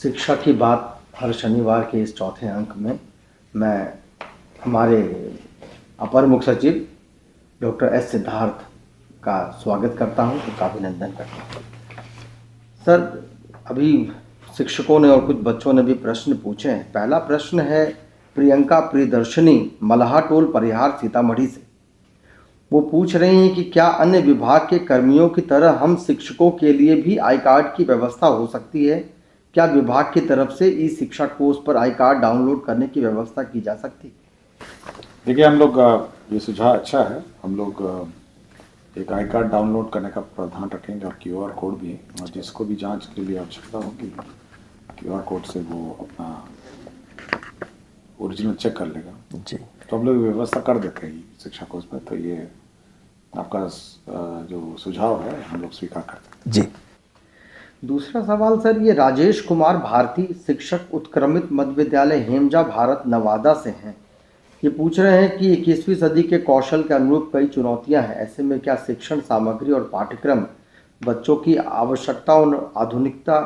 शिक्षा की बात हर शनिवार के इस चौथे अंक में मैं हमारे अपर मुख्य सचिव डॉक्टर एस सिद्धार्थ का स्वागत करता हूं, उनका अभिनंदन करता हूं। सर, अभी शिक्षकों ने और कुछ बच्चों ने भी प्रश्न पूछे हैं। पहला प्रश्न है प्रियंका प्रियदर्शनी मल्हाटोल परिहार सीतामढ़ी से। वो पूछ रही हैं कि क्या अन्य विभाग के कर्मियों की तरह हम शिक्षकों के लिए भी आई कार्ड की व्यवस्था हो सकती है? क्या विभाग की तरफ से ई शिक्षा कोर्स पर आई कार्ड डाउनलोड करने की व्यवस्था की जा सकती? देखिए, हम लोग ये सुझाव अच्छा है। हम लोग एक आई कार्ड डाउनलोड करने का प्रावधान रखेंगे और क्यूआर कोड भी, और जिसको भी जांच के लिए आवश्यकता होगी क्यूआर कोड से वो अपना ओरिजिनल चेक कर लेगा जी। तो हम लोग व्यवस्था कर देते हैं शिक्षा कोर्स में। तो ये आपका जो सुझाव है हम लोग स्वीकार करते हैं जी। दूसरा सवाल सर, ये राजेश कुमार भारती शिक्षक उत्क्रमित मध्य विद्यालय हेमजा भारत नवादा से हैं। ये पूछ रहे हैं कि 21वीं सदी के कौशल के अनुरूप कई चुनौतियां हैं। ऐसे में क्या शिक्षण सामग्री और पाठ्यक्रम बच्चों की आवश्यकता और आधुनिकता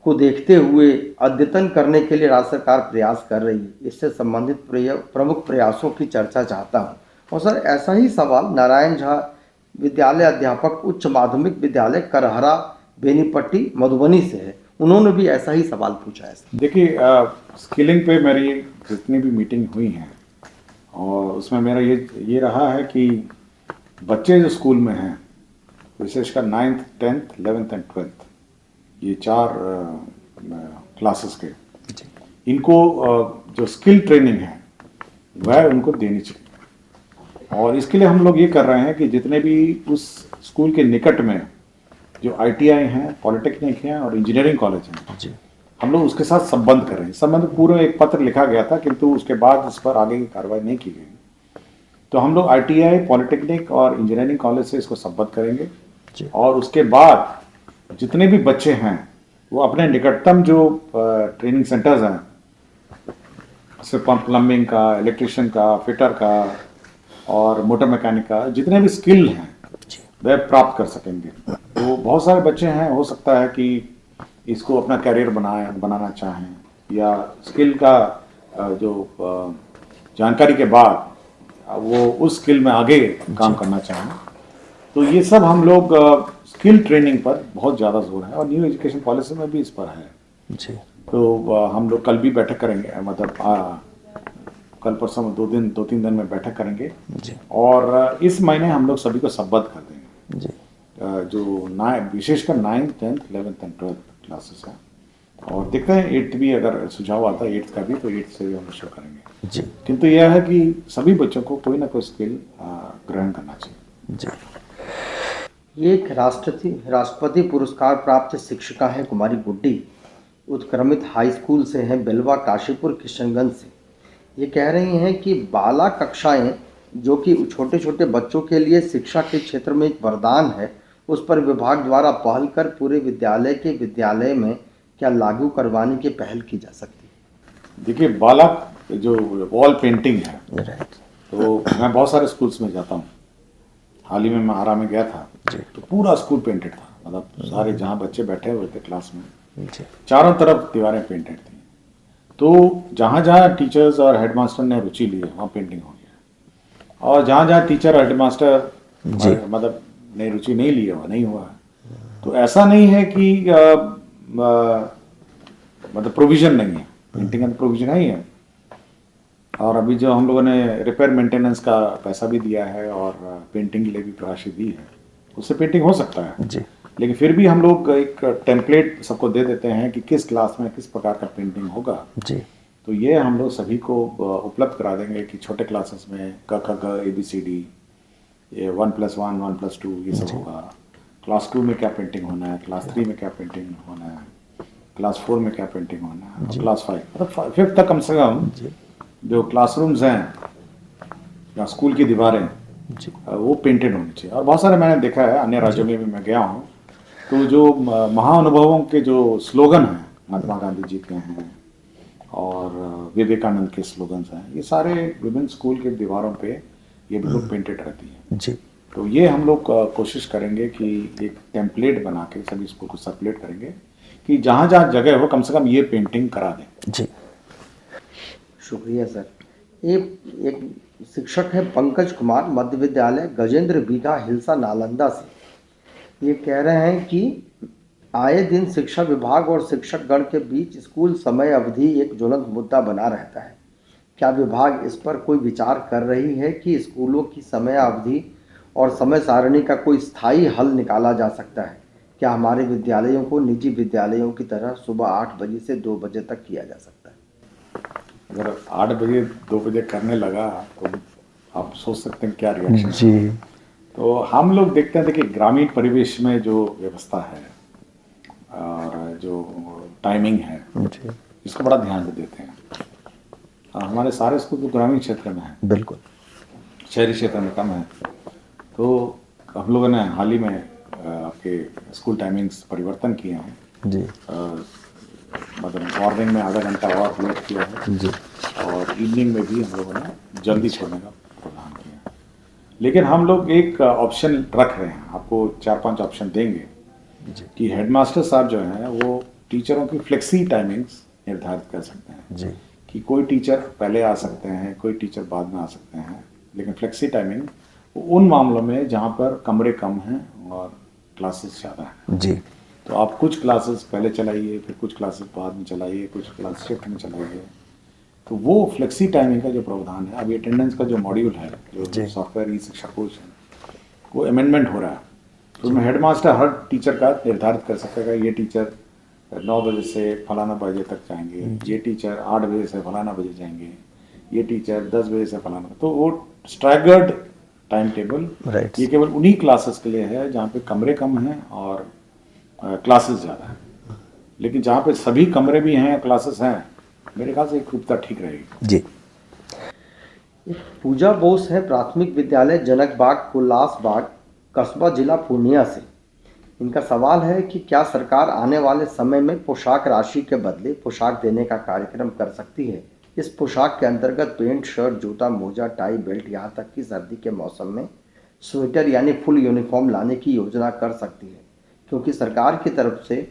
को देखते हुए अद्यतन करने के लिए राज्य सरकार प्रयास कर रही है? इससे संबंधित प्रमुख प्रयासों की चर्चा चाहता हूँ। और सर, ऐसा ही सवाल नारायण झा विद्यालय अध्यापक उच्च माध्यमिक विद्यालय करहरा बेनीपट्टी मधुबनी से है। उन्होंने भी ऐसा ही सवाल पूछा है। देखिए, स्किलिंग पे मेरी जितनी भी मीटिंग हुई हैं और उसमें मेरा ये रहा है कि बच्चे जो स्कूल में हैं, विशेषकर 9th 10th 11th and 12th, ये 4 क्लासेस के, इनको जो स्किल ट्रेनिंग है वह उनको देनी चाहिए। और इसके लिए हम लोग ये कर रहे हैं कि जितने भी उस स्कूल के निकट में जो आईटीआई हैं, पॉलिटेक्निक हैं और इंजीनियरिंग कॉलेज हैं, हम लोग उसके साथ संबंध कर रहे हैं। इस संबंध में पूरा एक पत्र लिखा गया था, किंतु उसके बाद इस पर आगे की कार्रवाई नहीं की गई। तो हम लोग आईटीआई, पॉलिटेक्निक और इंजीनियरिंग कॉलेज से इसको संबद्ध करेंगे और उसके बाद जितने भी बच्चे हैं वो अपने निकटतम जो ट्रेनिंग सेंटर्स हैं, जैसे प्लम्बिंग का, इलेक्ट्रिशियन का, फिटर का और मोटर मैकेनिक का, जितने भी स्किल हैं वह प्राप्त कर सकेंगे। तो बहुत सारे बच्चे हैं, हो सकता है कि इसको अपना कैरियर बनाना चाहें या स्किल का जो जानकारी के बाद वो उस स्किल में आगे काम करना चाहें। तो ये सब हम लोग स्किल ट्रेनिंग पर बहुत ज़्यादा जोर है और न्यू एजुकेशन पॉलिसी में भी इस पर है जी। तो हम लोग कल भी बैठक करेंगे, मतलब कल परसों में 2-3 दिन में बैठक करेंगे जी। और इस महीने हम लोग सभी को संबद्ध कर देंगे जी। जो विशेषकर 9th 10th 11th and 12th classes हैं। और देखते हैं 8th भी अगर सुझाव आता है 8th का भी, तो 8th से भी हम शुरू करेंगे जी। किंतु यह है कि सभी बच्चों को कोई ना कोई स्किल ग्रहण करना चाहिए जी। ये एक राष्ट्रपति पुरस्कार प्राप्त शिक्षिका है कुमारी गुड्डी, उत्क्रमित हाई स्कूल से हैं, बेलवा काशीपुर किशनगंज से। ये कह रही हैं कि बाला कक्षाएं जो कि छोटे छोटे बच्चों के लिए शिक्षा के क्षेत्र में एक वरदान है, उस पर विभाग द्वारा पहल कर पूरे विद्यालय में क्या लागू करवाने की पहल की जा सकती है? देखिए, बाला जो वॉल पेंटिंग है, तो मैं बहुत सारे स्कूल्स में जाता हूँ। हाल ही में मैं आरा में गया था, तो पूरा स्कूल पेंटेड था। मतलब सारे जहाँ बच्चे बैठे हुए थे क्लास में, चारों तरफ दीवारें पेंटेड थी। तो जहाँ जहाँ टीचर्स और हेडमास्टर ने रुचि ली है वहाँ पेंटिंग हो गया, और जहाँ जहाँ टीचर और हेडमास्टर मतलब ने रुचि नहीं ली है वह नहीं हुआ। तो ऐसा नहीं है कि मतलब प्रोविजन नहीं है, पेंटिंग का प्रोविजन ही है। और अभी जो हम लोगों ने रिपेयर मेंटेनेंस का पैसा भी दिया है और पेंटिंग के लिए भी राशि दी है, उससे पेंटिंग हो सकता है जी। लेकिन फिर भी हम लोग एक टेम्पलेट सबको दे देते हैं कि किस क्लास में किस प्रकार का पेंटिंग होगा जी। तो ये हम लोग सभी को उपलब्ध करा देंगे कि छोटे क्लासेस में क ख ग ABCD, ये 1+1 1+2 ये सब होगा। क्लास 2 में क्या पेंटिंग होना है, क्लास 3 में क्या पेंटिंग होना है, क्लास 4 में क्या पेंटिंग होना है, और क्लास 5 मतलब 5th तक कम से कम जो क्लासरूम्स हैं या स्कूल की दीवारें वो पेंटेड होनी चाहिए। और बहुत सारे मैंने देखा है, अन्य राज्यों में भी मैं गया हूँ, तो जो महाअनुभवों के जो स्लोगन हैं, महात्मा गांधी जी के हैं और विवेकानंद के स्लोगन्स हैं, ये सारे विभिन्न स्कूल के दीवारों पे ये बिल्कुल पेंटेड रहती है जी। तो ये हम लोग कोशिश करेंगे कि एक टेम्पलेट बना के सभी स्कूल को सर्कुलेट करेंगे कि जहाँ जहाँ जगह हो कम से कम ये पेंटिंग करा दें। जी, शुक्रिया सर। ये एक शिक्षक है पंकज कुमार, मध्य विद्यालय गजेंद्र बीघा, हिलसा, नालंदा से। ये कह रहे हैं कि आए दिन शिक्षा विभाग और शिक्षक गण के बीच स्कूल समय अवधि एक ज्वलंत मुद्दा बना रहता है। क्या विभाग इस पर कोई विचार कर रही है कि स्कूलों की समय अवधि और समय सारणी का कोई स्थायी हल निकाला जा सकता है? क्या हमारे विद्यालयों को निजी विद्यालयों की तरह सुबह 8 बजे से 2 बजे तक किया जा सकता है? अगर 8 बजे 2 बजे करने लगा तो आप सोच सकते हैं क्या रिएक्शन। जी, तो हम लोग देखते हैं, देखिए ग्रामीण परिवेश में जो व्यवस्था है और जो टाइमिंग है जी, इसको बड़ा ध्यान से देते हैं। हमारे सारे स्कूल तो ग्रामीण क्षेत्र में हैं, बिल्कुल। शहरी क्षेत्र में कम है। तो हम लोगों ने हाल ही में आपके स्कूल टाइमिंग्स परिवर्तन किए हैं। जी, मतलब मॉर्निंग में आधा घंटा और लेट किया है जी, और इवनिंग में भी हम लोगों ने जल्दी छोड़ने का प्रावधान किया है। लेकिन हम लोग एक ऑप्शन रख रहे हैं, आपको 4-5 ऑप्शन देंगे जी, कि हेडमास्टर साहब जो हैं वो टीचरों की फ्लेक्सी टाइमिंग्स निर्धारित कर सकते हैं जी, कि कोई टीचर पहले आ सकते हैं, कोई टीचर बाद में आ सकते हैं। लेकिन फ्लेक्सी टाइमिंग उन मामलों में जहाँ पर कमरे कम हैं और क्लासेस ज़्यादा हैं। जी, तो आप कुछ क्लासेस पहले चलाइए, फिर कुछ क्लासेस बाद में चलाइए, कुछ क्लास शिफ्ट में चलाइए। तो वो फ्लेक्सी टाइमिंग का जो प्रावधान है, अभी अटेंडेंस का जो मॉड्यूल है, जो जी। सॉफ्टवेयर ई शिक्षा कोश है, वो अमेंडमेंट हो रहा है। तो उसमें हेडमास्टर हर टीचर का निर्धारित कर सकेगा, ये टीचर 9 बजे से फलाना बजे तक जाएंगे, ये टीचर 8 बजे से फलाना बजे जाएंगे, ये टीचर 10 बजे से फलाना। तो वो स्ट्रैगर्ड टाइम टेबल, राइट। ये केवल उन्हीं क्लासेस के लिए है जहाँ पे कमरे कम हैं और क्लासेस ज़्यादा हैं। लेकिन जहाँ पे सभी कमरे भी हैं, क्लासेस हैं, मेरे ख्याल से एक रूपता ठीक रहेगी। जी। पूजा बोस है, प्राथमिक विद्यालय जनक बाग, कुलास बाग, कस्बा, जिला पूर्णिया से। इनका सवाल है कि क्या सरकार आने वाले समय में पोशाक राशि के बदले पोशाक देने का कार्यक्रम कर सकती है? इस पोशाक के अंतर्गत पेंट, शर्ट, जूता, मोजा, टाई, बेल्ट, यहाँ तक कि सर्दी के मौसम में स्वेटर यानी फुल यूनिफॉर्म लाने की योजना कर सकती है, क्योंकि सरकार की तरफ से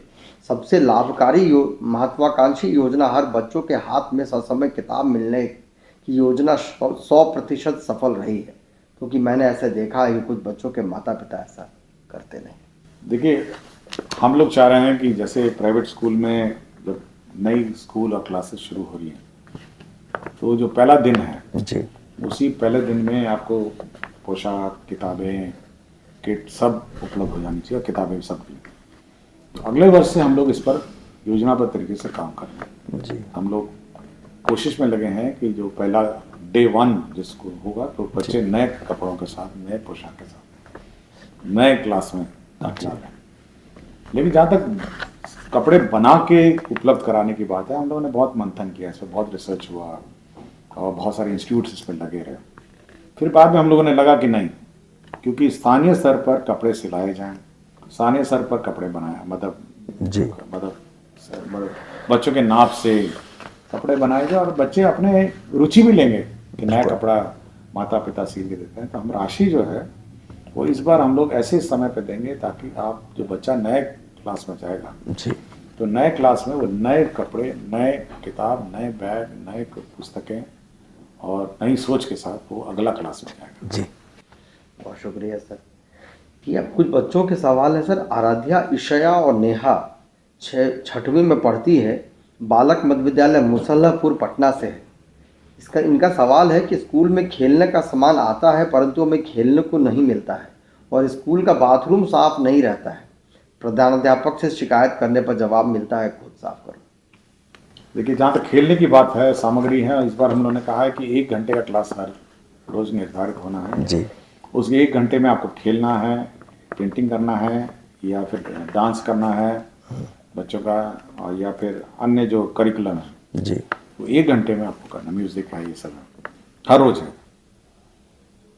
सबसे लाभकारी महत्वाकांक्षी योजना हर बच्चों के हाथ में ससमय किताब मिलने की योजना 100% सफल रही है। क्योंकि मैंने ऐसे देखा है कि कुछ बच्चों के माता पिता ऐसा करते नहीं। देखिए, हम लोग चाह रहे हैं कि जैसे प्राइवेट स्कूल में जब नई स्कूल और क्लासेस शुरू हो रही हैं, तो जो पहला दिन है जी, उसी पहले दिन में आपको पोशाक, किताबें, किट सब उपलब्ध हो जानी चाहिए, और किताबें सब भी। तो अगले वर्ष से हम लोग इस पर योजनाबद्ध तरीके से काम कर रहे हैं। जी, हम लोग कोशिश में लगे हैं कि जो पहला डे 1 जिसको होगा, तो बच्चे नए कपड़ों के साथ, नए पोशाक के साथ नए क्लास में दाखिला लें। लेकिन जहाँ तक कपड़े बना के उपलब्ध कराने की बात है, हम लोगों ने बहुत मंथन किया, इस पर बहुत रिसर्च हुआ और बहुत सारे इंस्टीट्यूट्स इस पर लगे रहे। फिर बाद में हम लोगों ने लगा कि नहीं, क्योंकि स्थानीय स्तर पर कपड़े सिलाए जाएं, स्थानीय स्तर पर कपड़े बनाए, मतलब बच्चों के नाप से कपड़े बनाए जाए, और बच्चे अपने रुचि भी लेंगे कि नया कपड़ा माता पिता सिल के देते हैं। तो हम राशि जो है वो इस बार हम लोग ऐसे समय पे देंगे ताकि आप जो बच्चा नए क्लास में जाएगा, जी, तो नए क्लास में वो नए कपड़े, नए किताब, नए बैग, नए पुस्तकें और नई सोच के साथ वो अगला क्लास में जाएगा। जी, बहुत शुक्रिया सर। कि अब कुछ बच्चों के सवाल है सर। आराध्या, ईशया और नेहा 6वीं में पढ़ती है, बालक मध्य विद्यालय मुसल्लापुर, पटना से है। इनका सवाल है कि स्कूल में खेलने का सामान आता है परंतु हमें खेलने को नहीं मिलता है, और स्कूल का बाथरूम साफ नहीं रहता है। प्रधानाध्यापक से शिकायत करने पर जवाब मिलता है खुद साफ करो। देखिए, जहाँ तक खेलने की बात है, सामग्री है, इस बार हम लोगों ने कहा है कि 1 घंटे का क्लास हर रोज निर्धारित होना है। जी, उसके 1 घंटे में आपको खेलना है, पेंटिंग करना है, या फिर डांस करना है बच्चों का, और या फिर अन्य जो करिकुलम है, जी, वो 1 घंटे में आपको करना, म्यूजिक है, ये सब हर रोज है।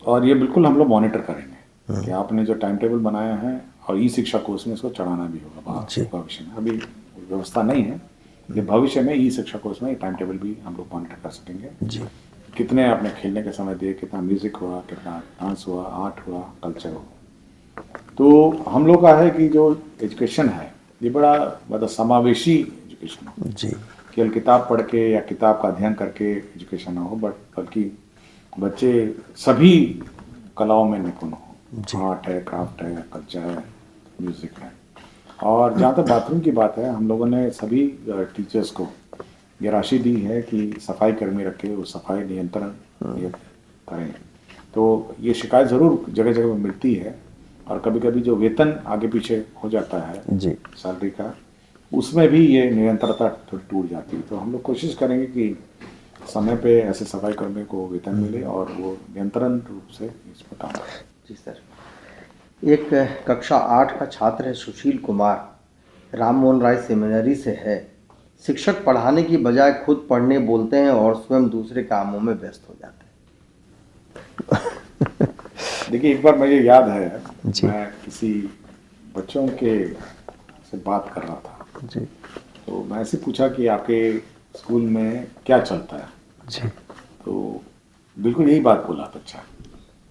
और ये बिल्कुल हम लोग मॉनिटर करेंगे कि आपने जो टाइम टेबल बनाया है, और ई शिक्षा कोर्स में इसको चढ़ाना भी होगा भविष्य में। अभी व्यवस्था नहीं है, लेकिन भविष्य में ई शिक्षा कोर्स में टाइम टेबल भी हम लोग मॉनिटर कर सकेंगे। जी, कितने आपने खेलने के समय दिए, कितना म्यूजिक हुआ, कितना डांस हुआ, आर्ट हुआ, कल्चर हुआ। तो हम लोग का है कि जो एजुकेशन है ये बड़ा मतलब समावेशी एजुकेशन हो, जी केवल किताब पढ़ के या किताब का अध्ययन करके एजुकेशन ना हो, बल्कि बच्चे सभी कलाओं में निपुण हो। आर्ट है, क्राफ्ट है, कल्चर है, म्यूजिक है। और जहाँ तक बाथरूम की बात है, हम लोगों ने सभी टीचर्स को ये राशि दी है कि सफाई कर्मी रखे, वो सफाई नियंत्रण ये करें। तो ये शिकायत ज़रूर जगह जगह पर मिलती है, और कभी कभी जो वेतन आगे पीछे हो जाता है जी सैलरी का, उसमें भी ये निरंतरता थोड़ी टूट जाती है। तो हम लोग कोशिश करेंगे कि समय पे ऐसे सफाई कर्मियों को वेतन मिले और वो नियंत्रण रूप से इस पर काम करें। जी सर। एक कक्षा 8 का छात्र है सुशील कुमार, राम मोहन राय सेमिनरी से है। शिक्षक पढ़ाने की बजाय खुद पढ़ने बोलते हैं और स्वयं दूसरे कामों में व्यस्त हो जाते हैं। देखिए, एक बार मुझे याद है, जी। मैं किसी बच्चों के से बात कर रहा था, जी तो मैं ऐसे पूछा कि आपके स्कूल में क्या चलता है। जी तो बिल्कुल यही बात बोला बच्चा।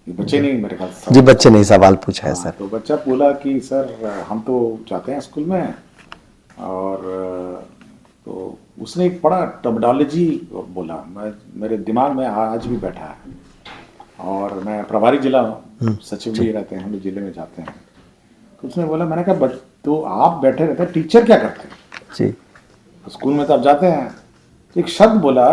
ये बच्चे नहीं, मेरे ख्याल से जी बच्चे ने सवाल पूछा है हाँ, सर। तो बच्चा बोला कि सर हम तो जाते हैं स्कूल में, और तो उसने एक बड़ा टर्मिनोलॉजी बोला, मेरे दिमाग में आज भी बैठा है। और मैं प्रभारी जिला सचिव भी रहते हैं, हम लोग जिले में जाते हैं। तो उसने बोला, मैंने कहा तो आप बैठे रहते हैं, टीचर क्या करते हैं? जी स्कूल में तो आप जाते हैं। तो एक शब्द बोला,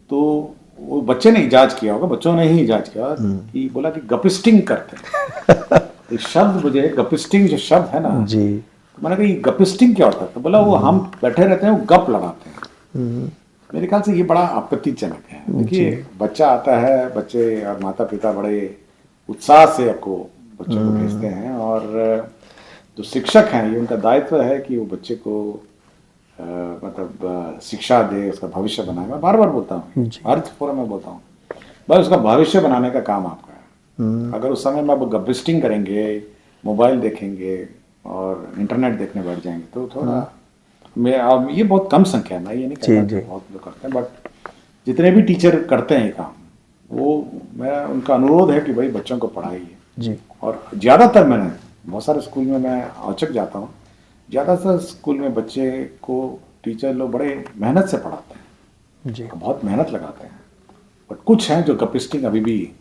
तो वो बच्चे ने इजाज किया होगा, बच्चों ने ही इजाज किया कि बोला कि गपिस्टिंग करते हैं। तो शब्द मुझे गपिस्टिंग जो शब्द है ना, जी तो मैंने कहा ये गपिस्टिंग क्या होता है? तो बोला वो हम बैठे रहते हैं, वो गप लगाते हैं। मेरे ख्याल से ये बड़ा आपत्तिजनक है। देखिए, बच्चा आता है, बच्चे और माता पिता बड़े उत्साह से आपको बच्चों को भेजते हैं, और जो शिक्षक हैं ये उनका दायित्व है कि वो बच्चे को मतलब शिक्षा दे, उसका भविष्य बनाए। मैं बार बार बोलता हूँ, हर फोरम में बोलता हूँ, बस उसका भविष्य बनाने का काम आपका है। अगर उस समय में आप गपिस्टिंग करेंगे, मोबाइल देखेंगे और इंटरनेट देखने बैठ जाएंगे, तो थोड़ा अब ये बहुत कम संख्या है, मैं ये नहीं कहता कि बहुत लोग करते हैं, बट जितने भी टीचर करते हैं ये काम, वो मेरा उनका अनुरोध है कि भाई बच्चों को पढ़ाइए। जी और ज़्यादातर मैंने बहुत सारे स्कूल में मैं औचक जाता हूँ, ज़्यादातर स्कूल में बच्चे को टीचर लोग बड़े मेहनत से पढ़ाते हैं, जी बहुत मेहनत लगाते हैं। बट कुछ हैं जो गपिस्टिंग अभी भी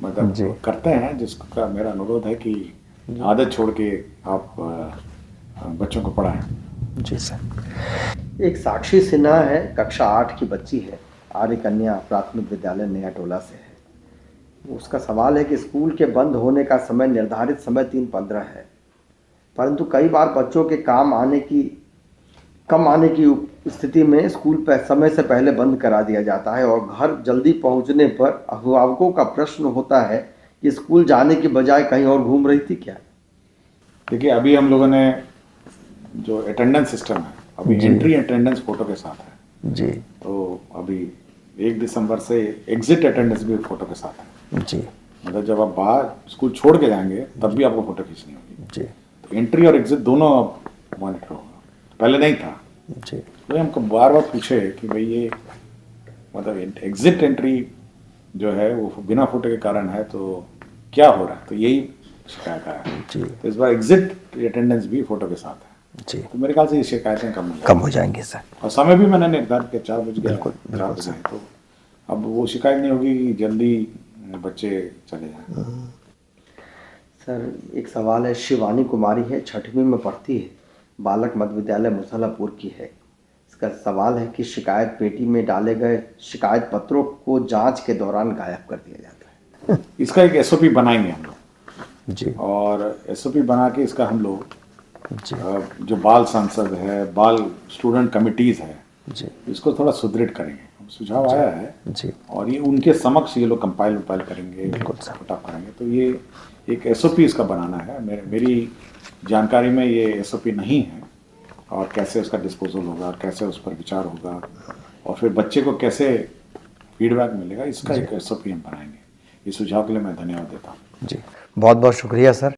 मतलब करते हैं, जिसका मेरा अनुरोध है कि आदत छोड़ के आप बच्चों को पढ़ाएं। जी सर। एक साक्षी सिन्हा है, कक्षा 8 की बच्ची है, आर्य कन्या प्राथमिक विद्यालय नया टोला से है। उसका सवाल है कि स्कूल के बंद होने का समय निर्धारित समय 3:15 है, परंतु कई बार बच्चों के कम आने की स्थिति में स्कूल पर समय से पहले बंद करा दिया जाता है, और घर जल्दी पहुंचने पर अभिभावकों का प्रश्न होता है कि स्कूल जाने की बजाय कहीं और घूम रही थी क्या। देखिए, अभी हम लोगों ने जो अटेंडेंस सिस्टम है, अभी एंट्री अटेंडेंस फोटो के साथ है जी। तो अभी 1 दिसंबर से एग्जिट अटेंडेंस भी फोटो के साथ है जी। मतलब जब आप बाहर स्कूल छोड़ के जाएंगे तब भी आपको फोटो खींचनी होगी जी। तो एंट्री और एग्जिट दोनों अब मॉनिटर होगा, पहले नहीं था। जी। तो हमको बार बार पूछे कि भाई ये मतलब एग्जिट एंट्री जो है वो बिना फोटो के कारण है, तो क्या हो रहा है? तो यही शिकायत है जी। तो इस बार एग्जिट अटेंडेंस भी फोटो के साथ है जी। तो मेरे ख्याल से ये शिकायतें कम हो जाएंगी सर। और समय भी मैंने निर्धारित किया 4 बजे, बिल्कुल, 4 बजे, तो अब वो शिकायत नहीं होगी कि जल्दी बच्चे चले जाएं। सर, एक सवाल है, शिवानी कुमारी है, 6वीं में पढ़ती है, बालक मध्य विद्यालय मुसहलापुर की है। इसका सवाल है कि शिकायत पेटी में डाले गए शिकायत पत्रों को जांच के दौरान गायब कर दिया जाता है। इसका एक एसओपी बनाएंगे हम लोग जी। और एसओपी बना के इसका हम लोग जी। जो बाल संसद है, बाल स्टूडेंट कमिटीज है, जी। इसको थोड़ा सुदृढ़ करेंगे। सुझाव आया है जी। और ये उनके समक्ष ये लोग कंपाइल करेंगे, फटाफ करेंगे। तो ये एक एसओपी इसका बनाना है। मेरी जानकारी में ये एसओपी नहीं है, और कैसे उसका डिस्पोजल होगा, कैसे उस पर विचार होगा, और फिर बच्चे को कैसे फीडबैक मिलेगा, इसका एक एसओपी हम बनाएंगे। इस सुझाव के लिए मैं धन्यवाद देता हूँ। जी, बहुत बहुत शुक्रिया सर।